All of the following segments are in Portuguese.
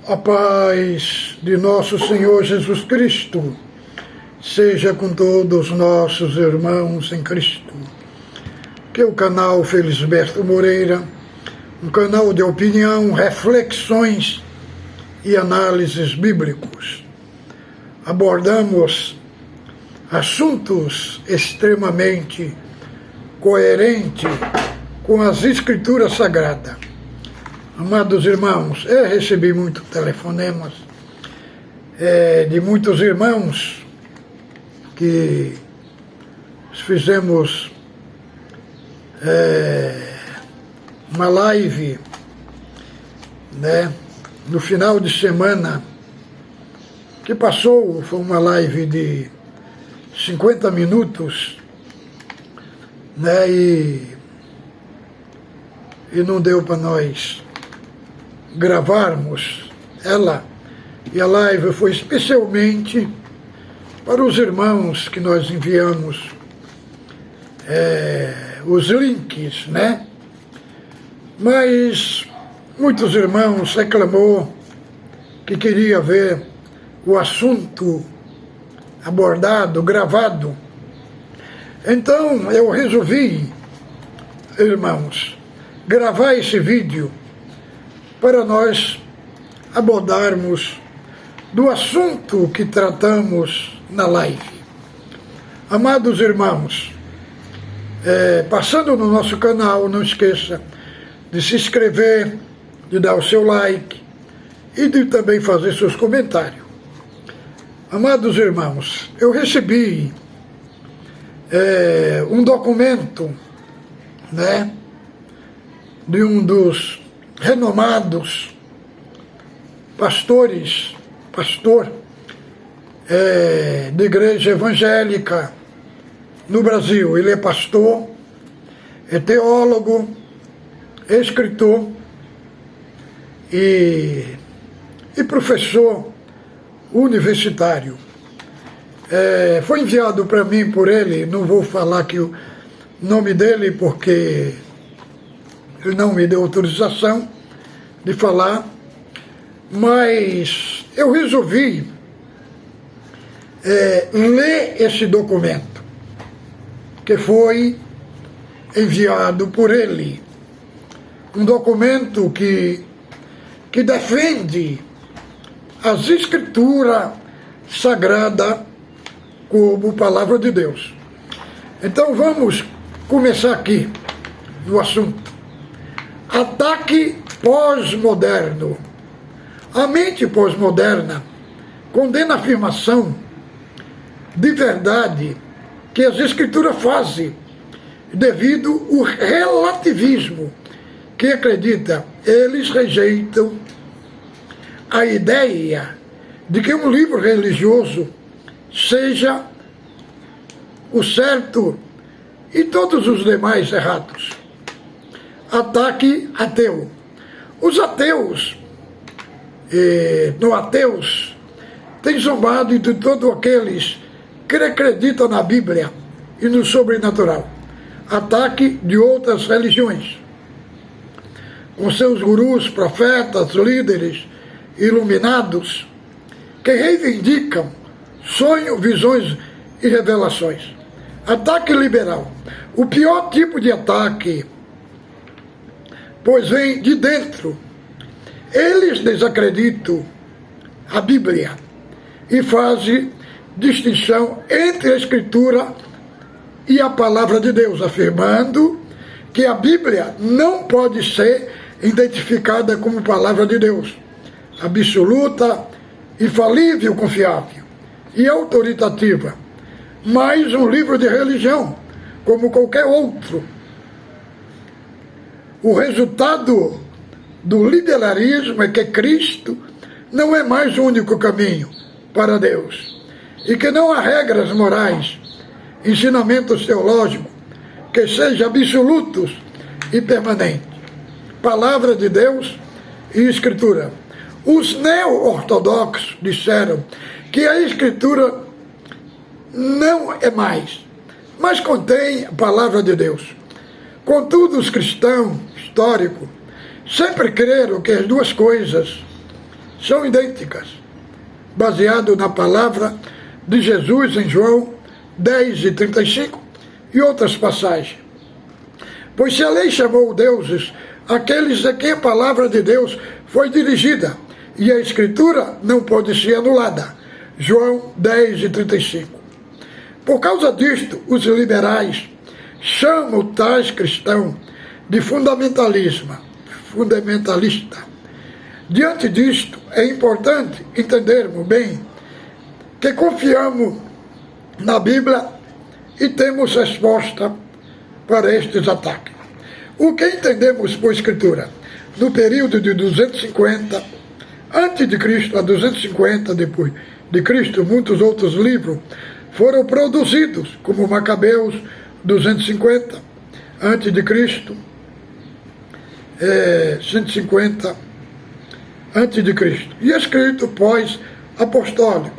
A paz de nosso Senhor Jesus Cristo seja com todos nossos irmãos em Cristo. Que o canal Felisberto Moreira, um canal de opinião, reflexões e análises bíblicos. Abordamos assuntos extremamente coerentes com as Escrituras Sagradas. Amados irmãos, eu recebi muitos telefonemas de muitos irmãos que fizemos uma live, no final de semana que passou. Foi uma live de 50 minutos, e não deu para nós gravarmos ela, e a live foi especialmente para os irmãos que nós enviamos os links, Mas muitos irmãos reclamou que queria ver o assunto abordado, gravado. Então eu resolvi, irmãos, gravar esse vídeo para nós abordarmos do assunto que tratamos na live. Amados irmãos, passando no nosso canal, não esqueça de se inscrever, de dar o seu like e de também fazer seus comentários. Amados irmãos, eu recebi um documento, de um dos renomados pastor de igreja evangélica no Brasil. Ele é pastor, é teólogo, é escritor e professor universitário. Foi enviado para mim por ele, não vou falar aqui o nome dele porque ele não me deu autorização de falar, mas eu resolvi ler esse documento que foi enviado por ele. Um documento que defende as Escrituras Sagradas como Palavra de Deus. Então vamos começar aqui no assunto. Ataque pós-moderno. A mente pós-moderna condena a afirmação de verdade que as Escrituras fazem devido ao relativismo que acredita. Eles rejeitam a ideia de que um livro religioso seja o certo e todos os demais errados. Ataque ateu. Os ateus, têm zombado de todos aqueles que acreditam na Bíblia e no sobrenatural. Ataque de outras religiões, com seus gurus, profetas, líderes iluminados, que reivindicam sonhos, visões e revelações. Ataque liberal. O pior tipo de ataque, pois vem de dentro. Eles desacreditam a Bíblia e fazem distinção entre a Escritura e a Palavra de Deus, afirmando que a Bíblia não pode ser identificada como Palavra de Deus, absoluta, infalível, confiável e autoritativa, mas um livro de religião, como qualquer outro. O resultado do liberalismo é que Cristo não é mais o único caminho para Deus, e que não há regras morais, ensinamentos teológicos que sejam absolutos e permanentes. Palavra de Deus e Escritura. Os neo-ortodoxos disseram que a Escritura não é mais, mas contém a Palavra de Deus. Contudo, os cristãos históricos sempre creram que as duas coisas são idênticas, baseado na palavra de Jesus em João 10:35 e outras passagens. Pois se a lei chamou deuses aqueles a quem a palavra de Deus foi dirigida, e a Escritura não pode ser anulada. João 10:35. Por causa disto, os liberais chamam tais cristãos de fundamentalista. Diante disto, é importante entendermos bem que confiamos na Bíblia e temos resposta para estes ataques. O que entendemos por Escritura? No período de 250 antes de Cristo a 250 depois de Cristo, muitos outros livros foram produzidos, como Macabeus 250 antes de Cristo, 150 antes de Cristo, e escrito pós-apostólico,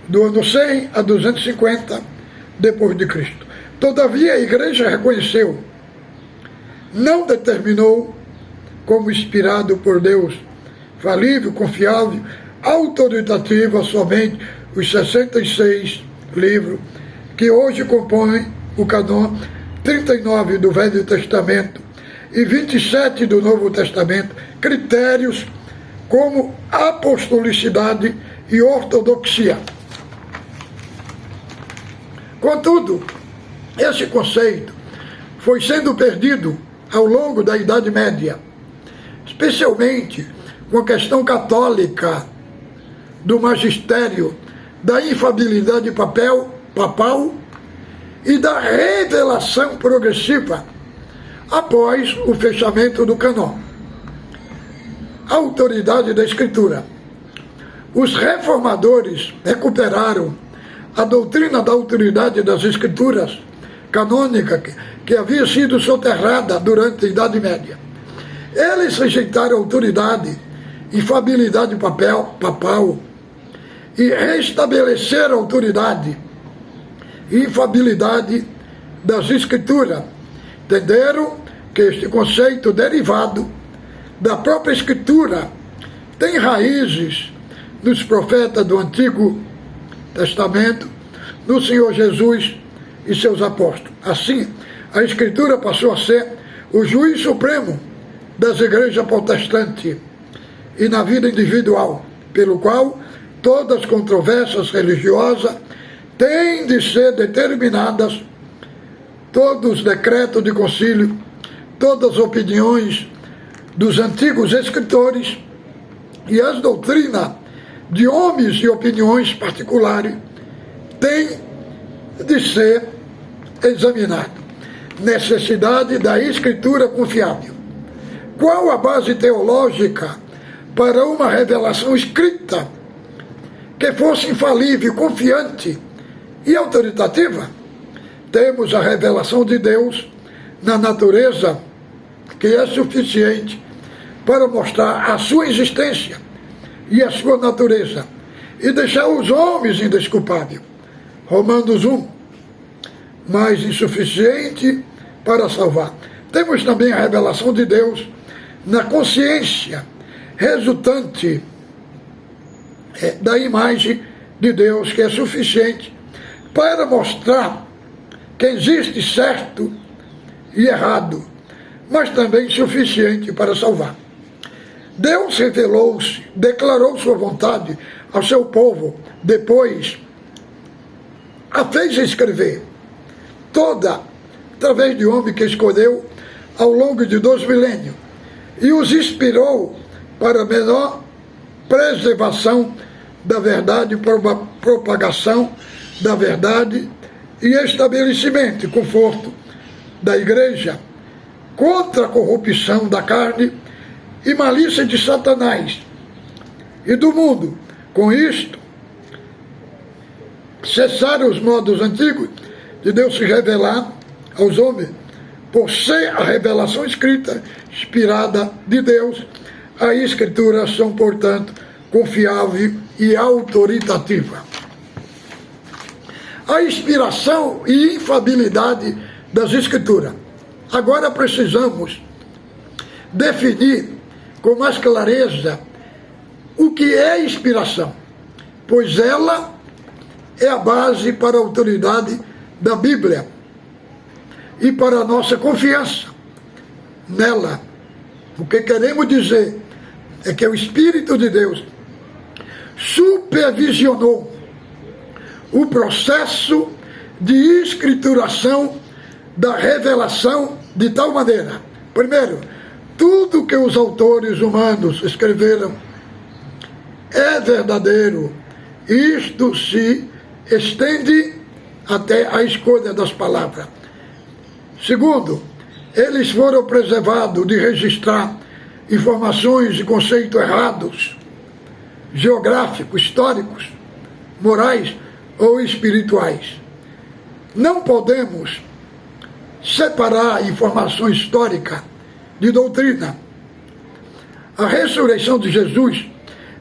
do ano 100 a 250 depois de Cristo. Todavia a igreja reconheceu, não determinou como inspirado por Deus, falível, confiável, autoritativa somente os 66 livros que hoje compõem o cânon 39 do Velho Testamento e 27 do Novo Testamento, critérios como apostolicidade e ortodoxia. Contudo, esse conceito foi sendo perdido ao longo da Idade Média, especialmente com a questão católica do magistério, da infabilidade papal e da revelação progressiva após o fechamento do cânon. A autoridade da Escritura. Os reformadores recuperaram a doutrina da autoridade das Escrituras canônica que havia sido soterrada durante a Idade Média. Eles rejeitaram a autoridade, infabilidade papal e restabeleceram a autoridade e infabilidade das Escrituras. Entenderam que este conceito derivado da própria Escritura tem raízes nos profetas do Antigo Testamento, no Senhor Jesus e seus apóstolos. Assim, a Escritura passou a ser o juiz supremo das igrejas protestantes e na vida individual, pelo qual todas as controvérsias religiosas têm de ser determinadas, todos os decretos de concílio, todas as opiniões dos antigos escritores e as doutrinas de homens e opiniões particulares têm de ser examinadas. Necessidade da Escritura confiável. Qual a base teológica para uma revelação escrita que fosse infalível, confiante e autoritativa? Temos a revelação de Deus na natureza, que é suficiente para mostrar a sua existência e a sua natureza e deixar os homens indesculpáveis. Romanos 1, mas insuficiente para salvar. Temos também a revelação de Deus na consciência resultante da imagem de Deus, que é suficiente para mostrar que existe certo e errado, mas também suficiente para salvar. Deus revelou-se, declarou sua vontade ao seu povo, depois a fez escrever, toda através de homem que escolheu ao longo de 2 milênios, e os inspirou para a melhor preservação da verdade, propagação da verdade e estabelecimento e conforto da igreja contra a corrupção da carne e malícia de Satanás e do mundo. Com isto, cessaram os modos antigos de Deus se revelar aos homens, por ser a revelação escrita, inspirada de Deus. As Escrituras são, portanto, confiável e autoritativa. A inspiração e infabilidade das Escrituras. Agora precisamos definir com mais clareza o que é inspiração, pois ela é a base para a autoridade da Bíblia e para a nossa confiança nela. O que queremos dizer é que o Espírito de Deus supervisionou o processo de escrituração da revelação de tal maneira. Primeiro, tudo que os autores humanos escreveram é verdadeiro. Isto se estende até a escolha das palavras. Segundo, eles foram preservados de registrar informações e conceitos errados, geográficos, históricos, morais ou espirituais. Não podemos separar informação histórica de doutrina. A ressurreição de Jesus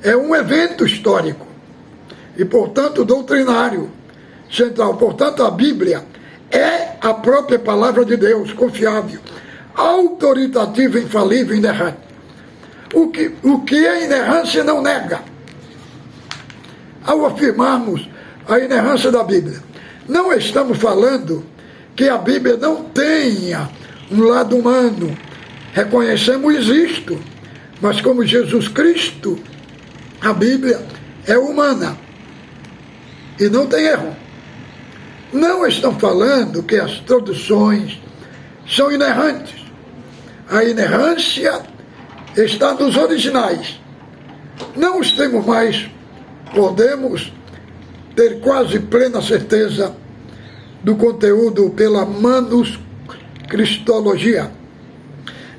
é um evento histórico e, portanto, doutrinário, central. Portanto, a Bíblia é a própria palavra de Deus, confiável, autoritativa, infalível, inerrante. O que a inerrância não nega. Ao afirmarmos a inerrância da Bíblia, não estamos falando que a Bíblia não tenha um lado humano. Reconhecemos isto, mas como Jesus Cristo, a Bíblia é humana e não tem erro. Não estão falando que as traduções são inerrantes. A inerrância está nos originais. Não os temos mais. Podemos ter quase plena certeza do conteúdo pela manuscristologia.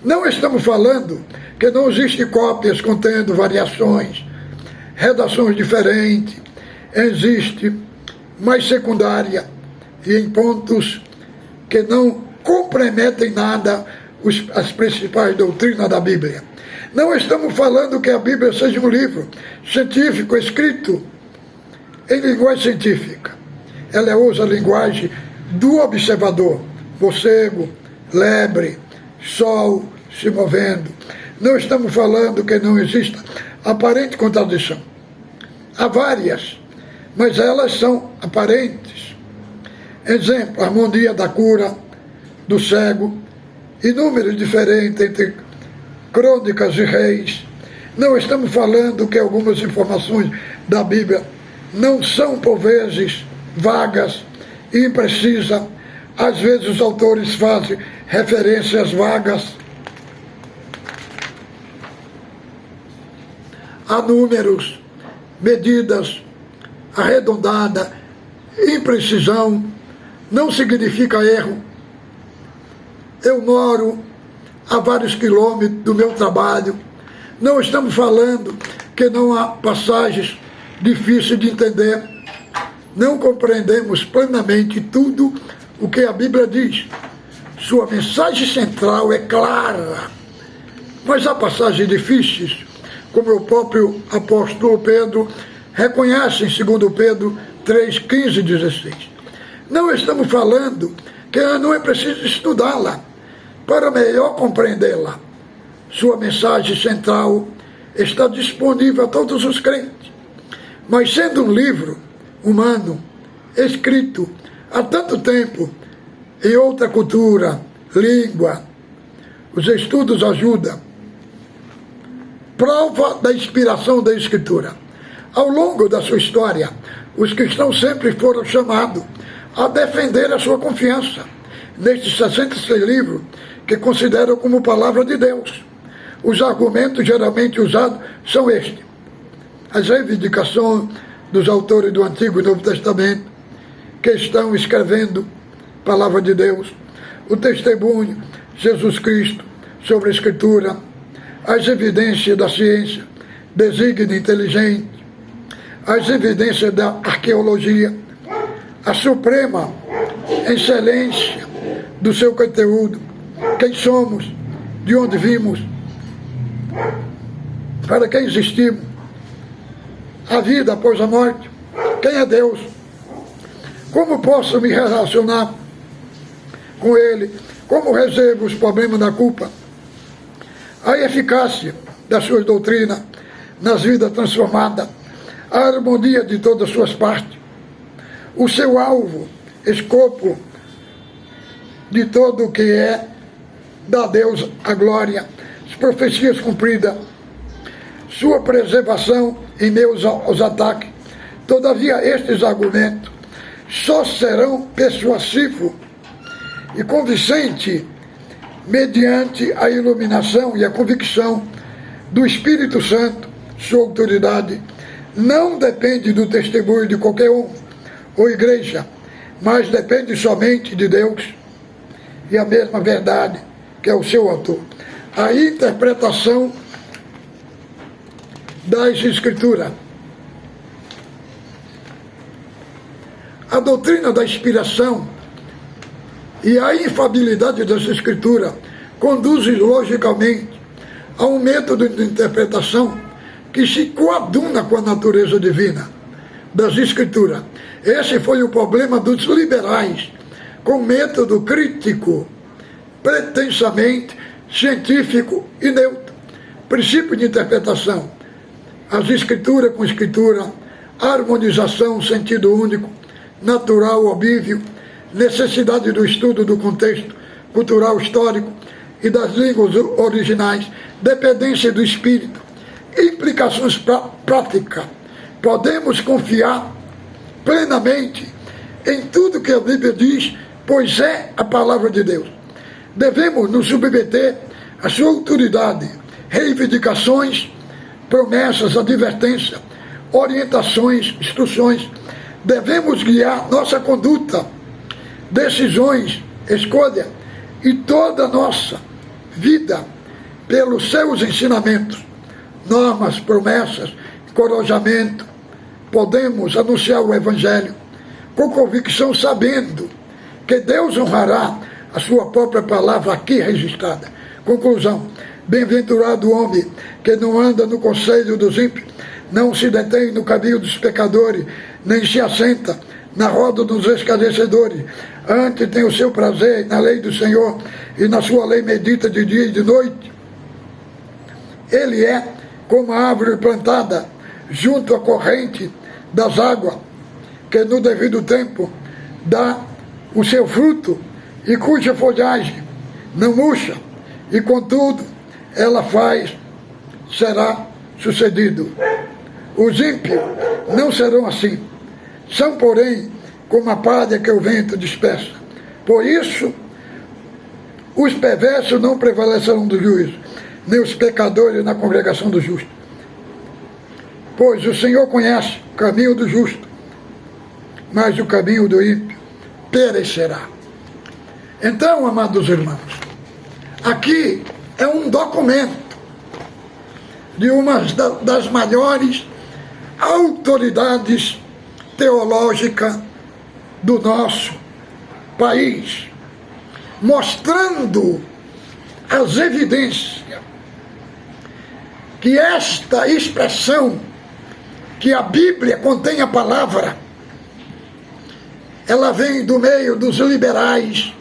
Não estamos falando que não existem cópias contendo variações, redações diferentes. Existe, mas secundária, e em pontos que não comprometem nada as principais doutrinas da Bíblia. Não estamos falando que a Bíblia seja um livro científico escrito em linguagem científica. Ela usa a linguagem do observador, morcego, lebre, sol se movendo. Não estamos falando que não exista aparente contradição. Há várias, mas elas são aparentes. Exemplo, harmonia da cura do cego, inúmeros diferentes entre crônicas e reis. Não estamos falando que algumas informações da Bíblia não são, por vezes, vagas e imprecisas. Às vezes os autores fazem referências vagas a números, medidas, arredondada, imprecisão. Não significa erro. Eu moro a vários quilômetros do meu trabalho. Não estamos falando que não há passagens difíceis de entender. Não compreendemos plenamente tudo o que a Bíblia diz. Sua mensagem central é clara. Mas há passagens difíceis, como o próprio apóstolo Pedro reconhece em 2 Pedro 3, 15 e 16. Não estamos falando que não é preciso estudá-la para melhor compreendê-la. Sua mensagem central está disponível a todos os crentes. Mas sendo um livro humano, escrito há tanto tempo, em outra cultura, língua, os estudos ajudam. Prova da inspiração da Escritura. Ao longo da sua história, os cristãos sempre foram chamados a defender a sua confiança nestes 66 livros que consideram como palavra de Deus. Os argumentos geralmente usados são estes: as reivindicações dos autores do Antigo e Novo Testamento que estão escrevendo a palavra de Deus, o testemunho de Jesus Cristo sobre a Escritura, as evidências da ciência, desígnio inteligente, as evidências da arqueologia, a suprema excelência do seu conteúdo, quem somos, de onde vimos, para quem existimos, a vida após a morte, quem é Deus, como posso me relacionar com Ele, como resolvo os problemas da culpa, a eficácia da sua doutrina, nas vidas transformadas, a harmonia de todas as suas partes, o seu alvo, escopo de todo o que é, dá a Deus a glória, as profecias cumpridas, sua preservação em meio aos ataques. Todavia, estes argumentos só serão persuasivos e convincentes mediante a iluminação e a convicção do Espírito Santo. Sua autoridade não depende do testemunho de qualquer um ou igreja, mas depende somente de Deus e a mesma verdade que é o seu autor. A interpretação das Escrituras. A doutrina da inspiração e a infalibilidade das Escrituras conduzem logicamente a um método de interpretação que se coaduna com a natureza divina das Escrituras. Esse foi o problema dos liberais, com método crítico, pretensamente científico e neutro. Princípio de interpretação: as Escrituras com Escritura, harmonização, sentido único, natural, óbvio, necessidade do estudo do contexto cultural histórico e das línguas originais, dependência do espírito, implicações práticas. Podemos confiar plenamente em tudo que a Bíblia diz, pois é a palavra de Deus. Devemos nos submeter à sua autoridade, reivindicações, promessas, advertências, orientações, instruções. Devemos guiar nossa conduta, decisões, escolha e toda a nossa vida pelos seus ensinamentos, normas, promessas, encorajamento. Podemos anunciar o Evangelho com convicção, sabendo que Deus honrará a sua própria palavra aqui registrada. Conclusão: bem-aventurado o homem que não anda no conselho dos ímpios, não se detém no caminho dos pecadores, nem se assenta na roda dos escarnecedores. Antes tem o seu prazer na lei do Senhor, e na sua lei medita de dia e de noite. Ele é como a árvore plantada junto à corrente das águas, que no devido tempo dá o seu fruto, e cuja folhagem não murcha, e contudo ela será sucedido. Os ímpios não serão assim, são porém como a palha que o vento dispersa. Por isso os perversos não prevalecerão do juízo, nem os pecadores na congregação do justo. Pois o Senhor conhece o caminho do justo, mas o caminho do ímpio perecerá. Então, amados irmãos, aqui é um documento de uma das maiores autoridades teológicas do nosso país, mostrando as evidências que esta expressão, que a Bíblia contém a palavra, ela vem do meio dos liberais,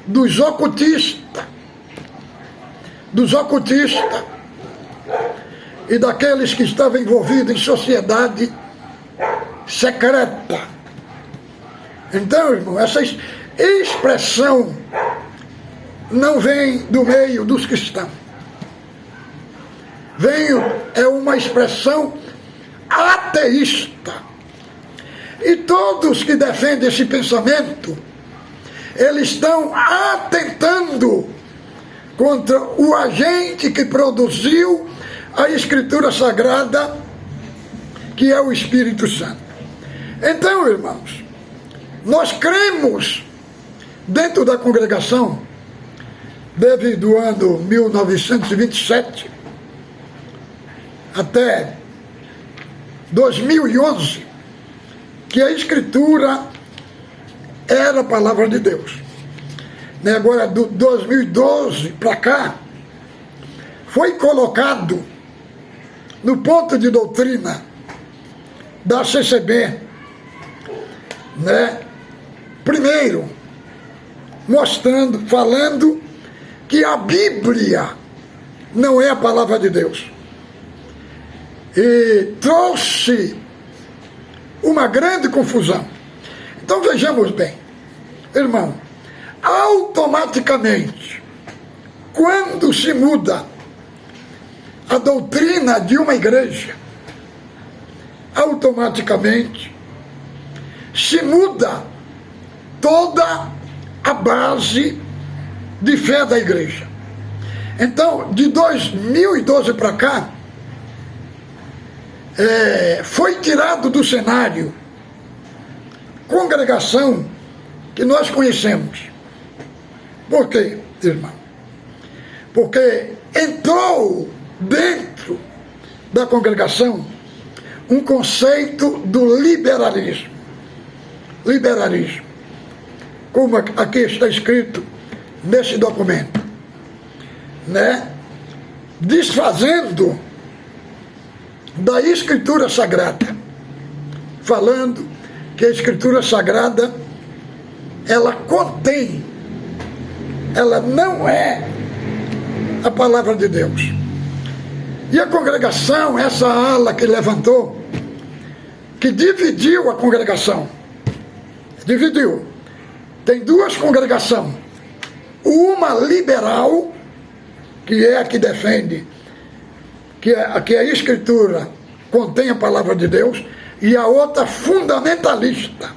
dos ocultistas e daqueles que estavam envolvidos em sociedade secreta. Então, irmão, essa expressão não vem do meio dos cristãos. É uma expressão ateísta. E todos que defendem esse pensamento, eles estão atentando contra o agente que produziu a Escritura Sagrada, que é o Espírito Santo. Então, irmãos, nós cremos dentro da congregação, desde o ano 1927 até 2011, que a Escritura era a palavra de Deus. Agora, do 2012 para cá, foi colocado no ponto de doutrina da CCB, primeiro, falando que a Bíblia não é a palavra de Deus. e trouxe uma grande confusão. Então vejamos bem, irmão, automaticamente, quando se muda a doutrina de uma igreja, automaticamente se muda toda a base de fé da igreja. Então, de 2012 para cá, foi tirado do cenário congregação que nós conhecemos. Por quê, irmão? Porque entrou dentro da congregação um conceito do liberalismo. Liberalismo. Como aqui está escrito nesse documento, né? Desfazendo da Escritura Sagrada, falando que a Escritura Sagrada ela contém, ela não é a palavra de Deus. E a congregação, essa ala que levantou, que dividiu a congregação, dividiu. Tem duas congregações, uma liberal, que é a que defende que a Escritura contém a palavra de Deus, e a outra fundamentalista,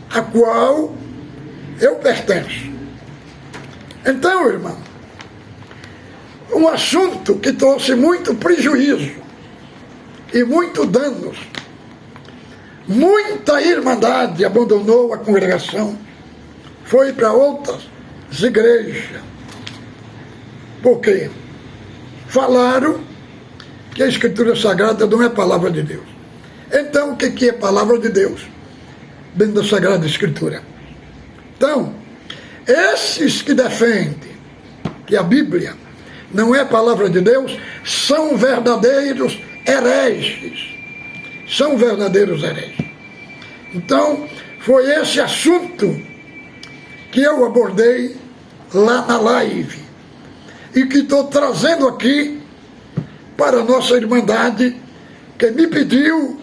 a qual eu pertenço. Então, irmão, um assunto que trouxe muito prejuízo e muito danos. Muita irmandade abandonou a congregação, foi para outras igrejas. Por quê? Falaram que a Escritura Sagrada não é palavra de Deus. Então, o que é palavra de Deus dentro da Sagrada Escritura? Então, esses que defendem que a Bíblia não é palavra de Deus são verdadeiros hereges. São verdadeiros hereges. Então, foi esse assunto que eu abordei lá na live e que estou trazendo aqui para a nossa irmandade, que me pediu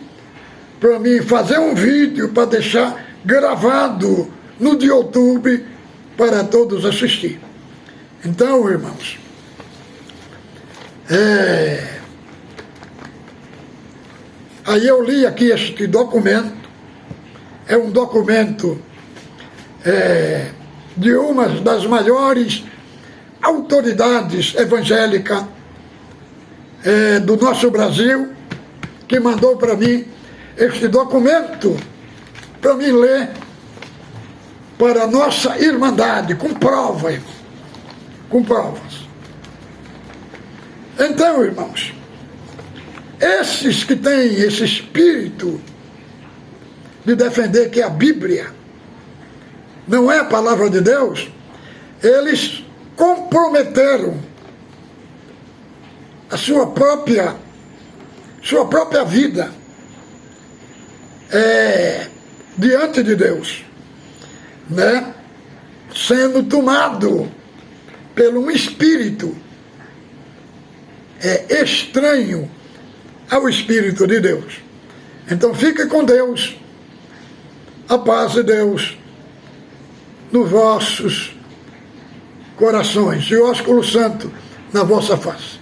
para mim fazer um vídeo para deixar gravado no de YouTube para todos assistir. Então, irmãos, aí eu li aqui este documento, é um documento de uma das maiores autoridades evangélicas do nosso Brasil, que mandou para mim este documento para mim ler para a nossa irmandade, com provas, com provas. Então, irmãos, esses que têm esse espírito de defender que a Bíblia não é a palavra de Deus, eles comprometeram a sua própria vida diante de Deus, né? Sendo tomado por um espírito estranho ao Espírito de Deus. Então fique com Deus, a paz de Deus nos vossos corações e o ósculo santo na vossa face.